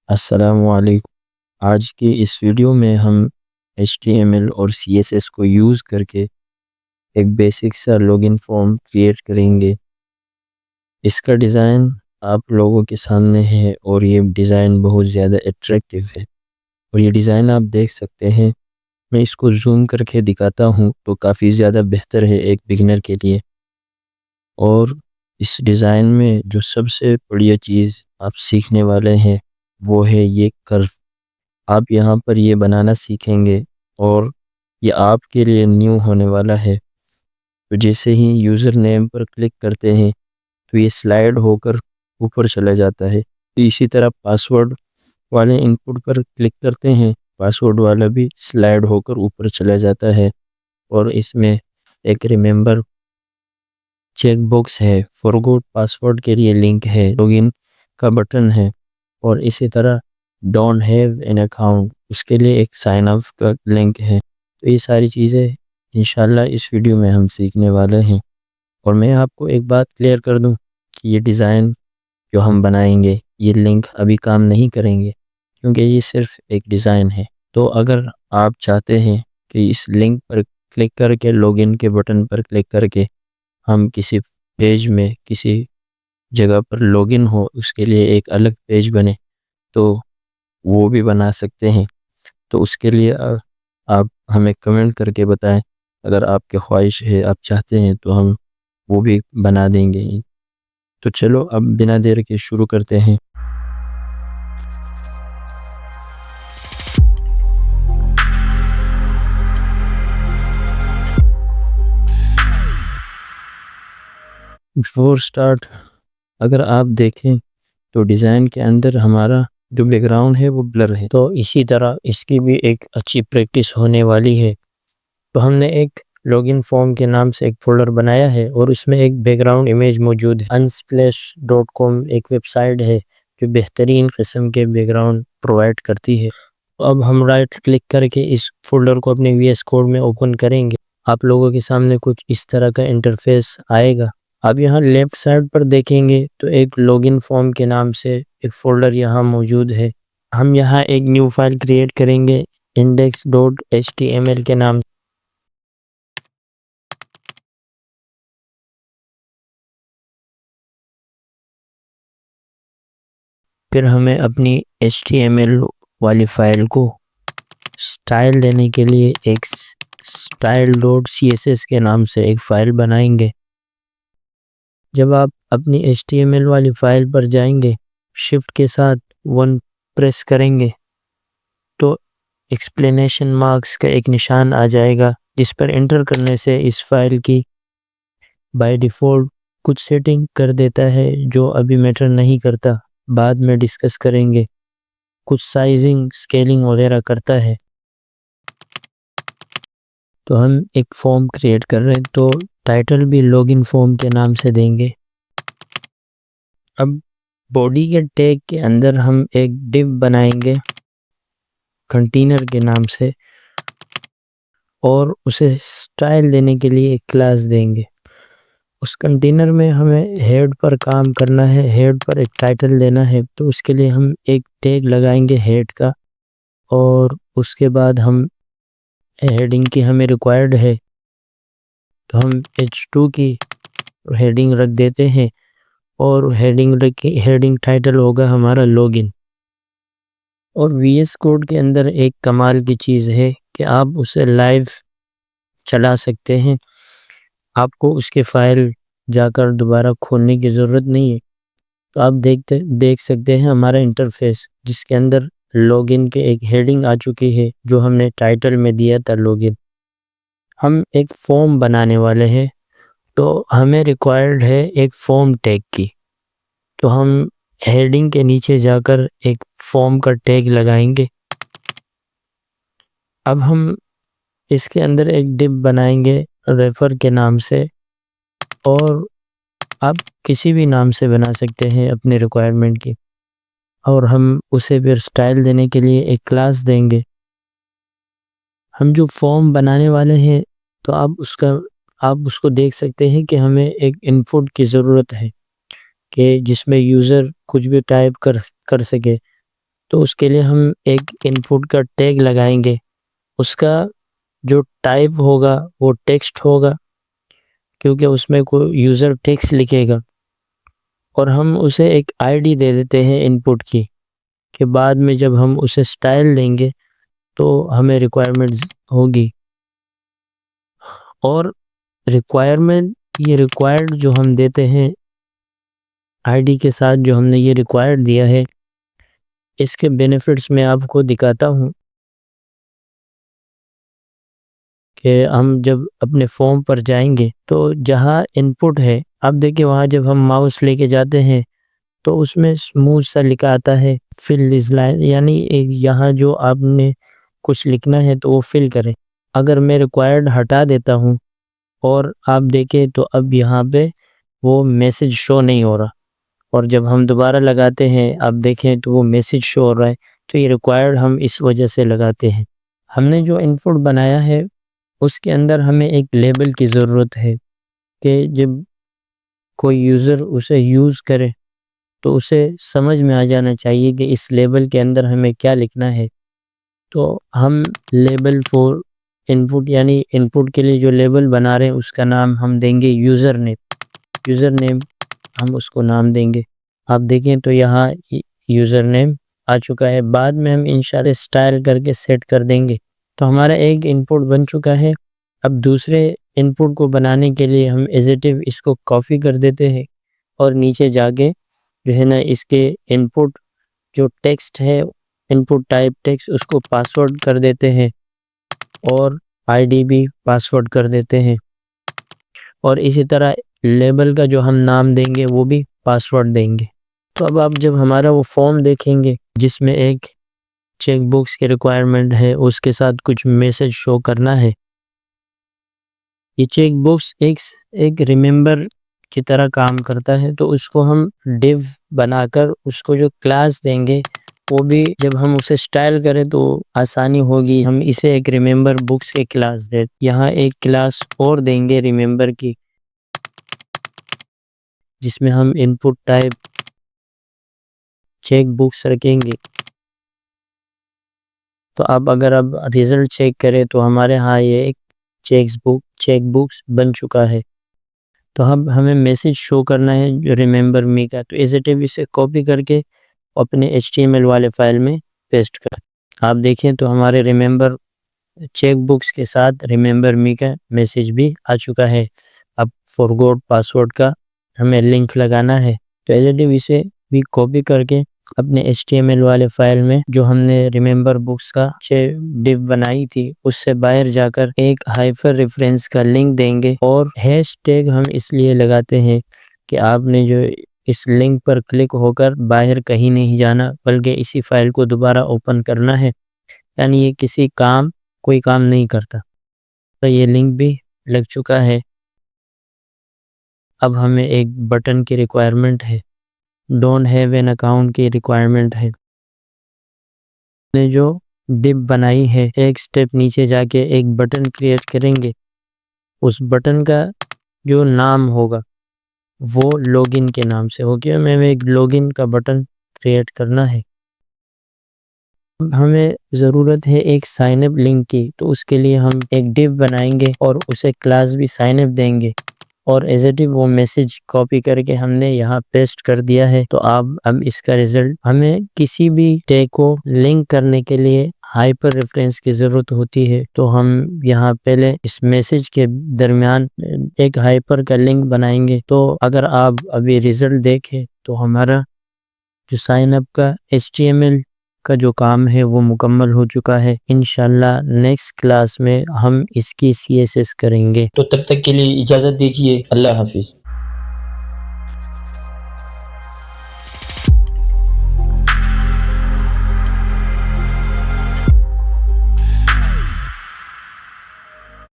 السلام علیکم۔ آج کی اس ویڈیو میں ہم HTML اور CSS کو یوز کر کے ایک بیسک سا لاگن فارم کریٹ کریں گے۔ اس کا ڈیزائن آپ لوگوں کے سامنے ہے اور یہ ڈیزائن بہت زیادہ اٹریکٹیو ہے اور یہ ڈیزائن آپ دیکھ سکتے ہیں۔ میں اس کو زوم کر کے دکھاتا ہوں تو کافی زیادہ بہتر ہے ایک بگنر کے لیے۔ اور اس ڈیزائن میں جو سب سے بڑی چیز آپ سیکھنے والے ہیں وہ ہے یہ کرو۔ آپ یہاں پر یہ بنانا سیکھیں گے اور یہ آپ کے لیے نیو ہونے والا ہے۔ تو جیسے ہی یوزر نیم پر کلک کرتے ہیں تو یہ سلائیڈ ہو کر اوپر چلا جاتا ہے۔ اسی طرح پاسورڈ والے انپٹ پر کلک کرتے ہیں، پاسورڈ والا بھی سلائیڈ ہو کر اوپر چلا جاتا ہے۔ اور اس میں ایک ریممبر چیک باکس ہے، فورگوٹ پاسورڈ کے لیے لنک ہے، لاگن کا بٹن ہے، اور اسی طرح ڈونٹ ہیو این اکاؤنٹ اس کے لیے ایک سائن اپ کا لنک ہے۔ تو یہ ساری چیزیں انشاءاللہ اس ویڈیو میں ہم سیکھنے والے ہیں۔ اور میں آپ کو ایک بات کلیئر کر دوں کہ یہ ڈیزائن جو ہم بنائیں گے یہ لنک ابھی کام نہیں کریں گے کیونکہ یہ صرف ایک ڈیزائن ہے۔ تو اگر آپ چاہتے ہیں کہ اس لنک پر کلک کر کے لاگن کے بٹن پر کلک کر کے ہم کسی پیج میں کسی جگہ پر لاگن ہو، اس کے لیے ایک الگ پیج بنے، تو وہ بھی بنا سکتے ہیں۔ تو اس کے لیے آپ ہمیں کمنٹ کر کے بتائیں، اگر آپ کی خواہش ہے، آپ چاہتے ہیں تو ہم وہ بھی بنا دیں گے۔ تو چلو اب بنا دیر کے شروع کرتے ہیں۔ بفور سٹارٹ اگر آپ دیکھیں تو ڈیزائن کے اندر ہمارا جو بیک گراؤنڈ ہے وہ بلر ہے، تو اسی طرح اس کی بھی ایک اچھی پریکٹس ہونے والی ہے۔ تو ہم نے ایک لاگن فارم کے نام سے ایک فولڈر بنایا ہے اور اس میں ایک بیک گراؤنڈ امیج موجود ہے۔ unsplash.com ایک ویب سائٹ ہے جو بہترین قسم کے بیک گراؤنڈ پرووائڈ کرتی ہے۔ اب ہم رائٹ کلک کر کے اس فولڈر کو اپنے VS کوڈ میں اوپن کریں گے۔ آپ لوگوں کے سامنے کچھ اس طرح کا انٹرفیس آئے گا۔ اب یہاں لیفٹ سائڈ پر دیکھیں گے تو ایک لاگن فارم کے نام سے ایک فولڈر یہاں موجود ہے۔ ہم یہاں ایک نیو فائل کریٹ کریں گے index.html کے نام۔ پھر ہمیں اپنی HTML والی فائل کو سٹائل دینے کے لیے ایک style.css کے نام سے ایک فائل بنائیں گے۔ جب آپ اپنی HTML والی فائل پر جائیں گے، شفٹ کے ساتھ 1 پریس کریں گے تو ایکسپلینیشن مارکس کا ایک نشان آ جائے گا، جس پر انٹر کرنے سے اس فائل کی بائی ڈیفالٹ کچھ سیٹنگ کر دیتا ہے جو ابھی میٹر نہیں کرتا، بعد میں ڈسکس کریں گے۔ کچھ سائزنگ، سکیلنگ وغیرہ کرتا ہے۔ تو ہم ایک فارم کریٹ کر رہے ہیں تو ٹائٹل بھی لاگن فارم کے نام سے دیں گے۔ اب باڈی کے ٹیگ کے اندر ہم ایک ڈیو بنائیں گے کنٹینر کے نام سے، اور اسے سٹائل دینے کے لیے ایک کلاس دیں گے۔ اس کنٹینر میں ہمیں ہیڈ پر کام کرنا ہے، ہیڈ پر ایک ٹائٹل دینا ہے، تو اس کے لیے ہم ایک ٹیگ لگائیں گے ہیڈ کا، اور اس کے بعد ہم ہیڈنگ کی ہمیں ریکوائرڈ ہے تو ہم H2 کی ہیڈنگ رکھ دیتے ہیں، اور ہیڈنگ ٹائٹل ہوگا ہمارا لاگن۔ اور VS کوڈ کے اندر ایک کمال کی چیز ہے کہ آپ اسے لائیو چلا سکتے ہیں، آپ کو اس کے فائل جا کر دوبارہ کھولنے کی ضرورت نہیں ہے۔ تو آپ دیکھ سکتے ہیں ہمارا انٹرفیس، جس کے اندر لاگن کے ایک ہیڈنگ آ چکی ہے جو ہم نے ٹائٹل میں دیا تھا لاگن۔ ہم ایک فارم بنانے والے ہیں تو ہمیں ریکوائرڈ ہے ایک فارم ٹیگ کی، تو ہم ہیڈنگ کے نیچے جا کر ایک فارم کا ٹیگ لگائیں گے۔ اب ہم اس کے اندر ایک ڈیو بنائیں گے ریفر کے نام سے، اور آپ کسی بھی نام سے بنا سکتے ہیں اپنے ریکوائرمنٹ کی، اور ہم اسے پھر سٹائل دینے کے لیے ایک کلاس دیں گے۔ ہم جو فارم بنانے والے ہیں تو آپ اس کو دیکھ سکتے ہیں کہ ہمیں ایک انپٹ کی ضرورت ہے کہ جس میں یوزر کچھ بھی ٹائپ کر سکے۔ تو اس کے لیے ہم ایک انپٹ کا ٹیگ لگائیں گے. اس کا جو ٹائپ ہوگا وہ ٹیکسٹ ہوگا کیونکہ اس میں کوئی یوزر ٹیکسٹ لکھے گا، اور ہم اسے ایک آئی ڈی دے دیتے ہیں انپٹ کی، کہ بعد میں جب ہم اسے سٹائل دیں گے تو ہمیں ریکوائرمنٹ ہوگی. اور یہ ریکوائرڈ جو ہم دیتے ہیں آئی ڈی کے ساتھ، جو ہم نے یہ ریکوائرڈ دیا ہے، اس کے بینیفٹس میں آپ کو دکھاتا ہوں کہ ہم جب اپنے فارم پر جائیں گے تو جہاں انپٹ ہے، اب دیکھیں وہاں جب ہم ماؤس لے کے جاتے ہیں تو اس میں اسموتھ سا لکھا آتا ہے فل دس لائن، یعنی یہاں جو آپ نے کچھ لکھنا ہے تو وہ فل کریں. اگر میں ریکوائرڈ ہٹا دیتا ہوں اور آپ دیکھیں تو اب یہاں پہ وہ میسج شو نہیں ہو رہا، اور جب ہم دوبارہ لگاتے ہیں آپ دیکھیں تو وہ میسج شو ہو رہا ہے. تو یہ ریکوائرڈ ہم اس وجہ سے لگاتے ہیں. ہم نے جو انپٹ بنایا ہے اس کے اندر ہمیں ایک لیبل کی ضرورت ہے کہ جب کوئی یوزر اسے یوز کرے تو اسے سمجھ میں آ جانا چاہیے کہ اس لیبل کے اندر ہمیں کیا لکھنا ہے. تو ہم لیبل فور انپٹ، یعنی انپٹ کے لیے جو لیبل بنا رہے ہیں اس کا نام ہم دیں گے یوزر نیم ہم اس کو نام دیں گے. آپ دیکھیں تو یہاں یوزر نیم آ چکا ہے، بعد میں ہم انشاءاللہ سٹائل کر کے سیٹ کر دیں گے. تو ہمارا ایک انپٹ بن چکا ہے. اب دوسرے انپٹ کو بنانے کے لیے ہم ایز اٹ از اس کو کاپی کر دیتے ہیں اور نیچے جا کے جو ہے نا اس کے انپٹ جو ٹیکسٹ ہے، انپٹ ٹائپ ٹیکسٹ، اس کو پاسورڈ کر دیتے ہیں اور آئی ڈی بھی پاسورڈ کر دیتے ہیں. اور اسی طرح لیبل کا جو ہم نام دیں گے وہ بھی پاسورڈ دیں گے. تو اب آپ جب ہمارا وہ فارم دیکھیں گے جس میں ایک چیک بکس کی ریکوائرمنٹ ہے، اس کے ساتھ کچھ میسج شو کرنا ہے. یہ چیک بکس ایک ریممبر کی طرح کام کرتا ہے، تو اس کو ہم ڈیو بنا کر اس کو جو کلاس دیں گے وہ بھی جب ہم اسے سٹائل کریں تو آسانی ہوگی. ہم اسے ایک ریممبر بکس کی کلاس دیں، یہاں ایک کلاس اور دیں گے ریممبر کی، جس میں ہم انپٹ ٹائپ چیک بکس رکھیں گے. تو اب اگر اب ریزلٹ چیک کریں تو ہمارے ہاں یہ ایک چیک بکس بن چکا ہے. تو اب ہمیں میسج شو کرنا ہے جو ریممبر می کا، تو ایز اٹ از اسے کاپی کر کے اپنے HTML والے فائل میں پیسٹ کر. آپ دیکھیں تو ہمارے ریممبر چیک بکس کے ساتھ ریممبر می کا میسج بھی آ چکا ہے. اب فورگوٹ پاسورڈ کا ہمیں لنک لگانا ہے، تو ایز اٹ از اسے بھی کاپی کر کے اپنے HTML والے فائل میں جو ہم نے ریممبر بکس کا ڈیو بنائی تھی اس سے باہر جا کر ایک ہائپر ریفرنس کا لنک دیں گے. اور ہیش ٹیگ ہم اس لیے لگاتے ہیں کہ آپ نے جو اس لنک پر کلک ہو کر باہر کہیں نہیں جانا بلکہ اسی فائل کو دوبارہ اوپن کرنا ہے، یعنی یہ کوئی کام نہیں کرتا. تو یہ لنک بھی لگ چکا ہے. اب ہمیں ایک بٹن کی ریکوائرمنٹ ہے، ڈونٹ ہیو این اکاؤنٹ کی ریکوائرمنٹ ہے. نے جو ڈپ بنائی ہے ایک سٹیپ نیچے جا کے ایک بٹن کریٹ کریں گے. اس بٹن کا جو نام ہوگا وہ لاگ ان کے نام سے ہوگی. ہمیں ایک لاگ ان کا بٹن کریٹ کرنا ہے. ہمیں ضرورت ہے ایک سائن اپ لنک کی، تو اس کے لیے ہم ایک ڈپ بنائیں گے اور اسے کلاس بھی سائن اپ دیں گے، اور ایز اٹ از وہ میسج کاپی کر کے ہم نے یہاں پیسٹ کر دیا ہے. تو اب اس کا ریزلٹ، ہمیں کسی بھی ٹیگ کو لنک کرنے کے لیے ہائپر ریفرنس کی ضرورت ہوتی ہے. تو ہم یہاں پہلے اس میسج کے درمیان ایک ہائپر کا لنک بنائیں گے. تو اگر آپ ابھی ریزلٹ دیکھیں تو ہمارا جو سائن اپ کا HTML کا جو کام ہے وہ مکمل ہو چکا ہے. انشاءاللہ نیکسٹ کلاس میں ہم اس کی CSS کریں گے. تو تب تک کے لیے اجازت دیجیے. اللہ حافظ.